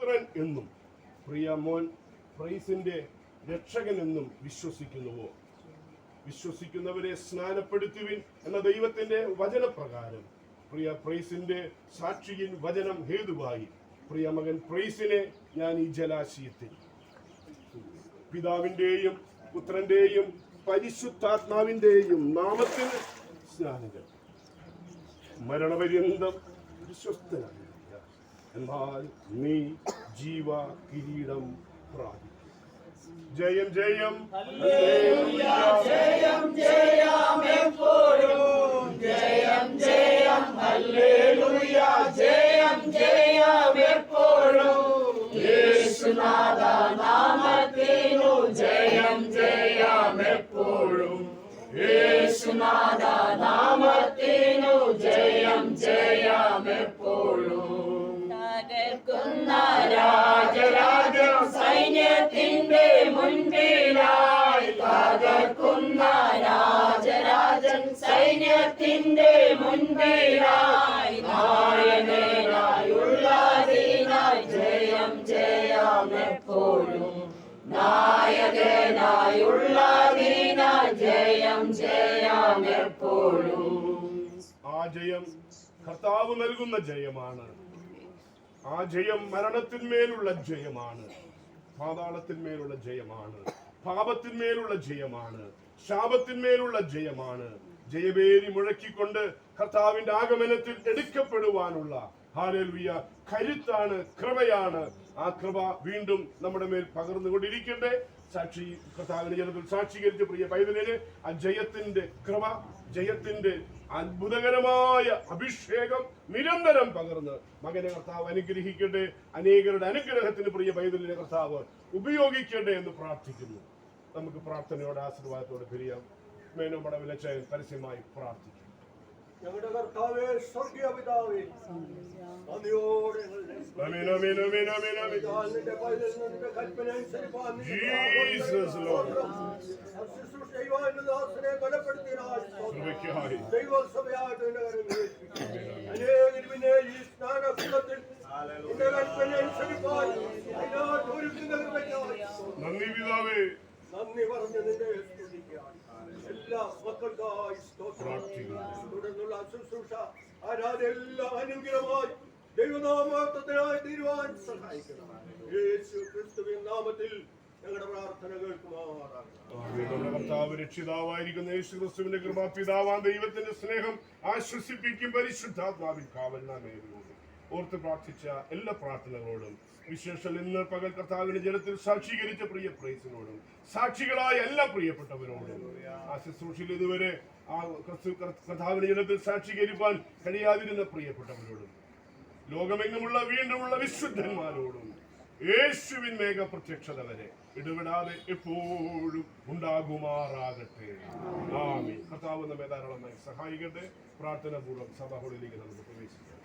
പുത്രൻ എന്നും പ്രിയ മോൻ പ്രൈസിന്റെ രക്ഷകൻ എന്നും വിശ്വസിക്കുന്നുവോ? വിശ്വസിക്കുന്നവരെ സ്നാനപ്പെടുത്തുവിൻ എന്ന ദൈവത്തിന്റെ വചനപ്രകാരം പ്രിയ പ്രൈസിന്റെ സാക്ഷിയിൻ വചനം ഹേതുവായി പ്രിയ മകൻ പ്രൈസിനെ ഞാൻ ഈ ജലാശയത്തിൽ പിതാവിന്റെയും പുത്രന്റെയും പരിശുദ്ധാത്മാവിന്റെയും നാമത്തിൽ സ്നാനികൾ മരണപര്യന്തം വിശ്വസ്തനായിരിക്കുക, എന്നാൽ നീ ജീവ കിരീടം പ്രാപിക്കും. ജയം ജയം ഹല്ലേലൂയ, ജയം ജയം എപ്പോഴും ജയം ജയം ഹല്ലേലൂയ, ജയം ജയം എപ്പോഴും യേശുനാഥ നാമത്തിനു ജയം ജയം എപ്പോഴും യേശുനാഥ നാമത്തിനു ജയം ജയം എപ്പോഴും തകർക്കുന്ന രാജരാജം സൈന്യത്തിന്റെ മുൻപിലായി തകർക്കുന്ന രാജരാജൻ സൈന്യത്തിന്റെ മുൻപിലായി നായകനായുള്ളതിനായി ജയം ജയം എപ്പോഴും നായകനായുള്ളതിനായി ജയം ജയം എപ്പോഴും. ആ ജയം കർത്താവ് നൽകുന്ന ജയമാണ്. ആ ജയം മരണത്തിന്മേലുള്ള ജയമാണ്, പാതാളത്തിന്മേലുള്ള ജയമാണ്, പാപത്തിന്മേലുള്ള ജയമാണ്, ശാപത്തിന്മേലുള്ള ജയമാണ്. ജയബേരി മുഴക്കിക്കൊണ്ട് കർത്താവിന്റെ ആഗമനത്തിൽ എടുക്കപ്പെടുവാനുള്ള ഹല്ലേലൂയ കരുത്താണ്, കൃപയാണ്. ആ കൃപ വീണ്ടും നമ്മുടെ മേൽ പകർന്നുകൊണ്ടിരിക്കട്ടെ. സാക്ഷി കർത്താവിന്റെ ജനത്തിൽ സാക്ഷീകരിച്ച പ്രിയ പൈതലിന് ആ ജയത്തിന്റെ കൃപ, ജയത്തിന്റെ അത്ഭുതകരമായ അഭിഷേകം നിരന്തരം പകർന്ന് മകനെ കർത്താവ് അനുഗ്രഹിക്കട്ടെ. അനേകരുടെ അനുഗ്രഹത്തിന് പ്രിയ പൈതലിനെ കർത്താവ് ഉപയോഗിക്കട്ടെ എന്ന് പ്രാർത്ഥിക്കുന്നു. നമുക്ക് പ്രാർത്ഥനയോടെ ആശീർവാദത്തോടെ പിരിയാം. മേനോ മടവിലച്ചൻ പരസ്യമായി പ്രാർത്ഥിക്കും. ഞങ്ങളുടെ കർത്താവേ, സ്വർഗീയ പിതാവേ, നന്ദിയോടെ നന്ദി പിതാവേ, നന്ദി പറഞ്ഞ് നിന്നെ സ്തുതിക്കാൻ എല്ലാ മക്കൾക്കായി തുടർന്നുള്ള ശുശ്രൂഷ ആരാധന എല്ലാം അനുഗ്രഹമായി ദൈവനാമത്തിനായി തീരുവാൻ സഹായിക്കണം. യേശു ക്രിസ്തുവിൻ നാമത്തിൽ ഞങ്ങളുടെ പ്രാർത്ഥന കേൾക്കുമാറാകണം. കർത്താവ് രക്ഷിതാവായിരിക്കുന്ന യേശു ക്രിസ്തുവിന്റെ കൃപ, പിതാവാൻ ദൈവത്തിന്റെ സ്നേഹം ആശ്വസിപ്പിക്കും പരിശുദ്ധാത്മാവിൻ കാവൽ നാമേരുന്നു. ഓർത്ത് പ്രാർത്ഥിച്ച എല്ലാ പ്രാർത്ഥനകളോടും വിശേഷം ഇന്ന് പകൽ കർത്താവിന്റെ ജനത്തിൽ സാക്ഷീകരിച്ച പ്രിയ പ്രൈസിനോടും സാക്ഷികളായ എല്ലാ പ്രിയപ്പെട്ടവരോടും ആ ശുശ്രൂഷയിൽ ഇതുവരെ ആ കർത്താവിന്റെ ജനത്തിൽ സാക്ഷീകരിക്കാൻ കഴിയാതിരുന്ന പ്രിയപ്പെട്ടവരോടും ലോകമെങ്ങുമുള്ള വീണ്ടുമുള്ള വിശുദ്ധന്മാരോടും യേശുവിൻ മേഘ പ്രത്യക്ഷത വരെ ഇടപെടാതെ എപ്പോഴും ഉണ്ടാകുമാറാകട്ടെ. ആമേൻ. കർത്താവ് നമ്മെ ധാരാളമായി സഹായിക്കട്ടെ. പ്രാർത്ഥനാപൂർവ്വം സഭകളിലേക്ക് നമുക്ക് പ്രവേശിക്കാം.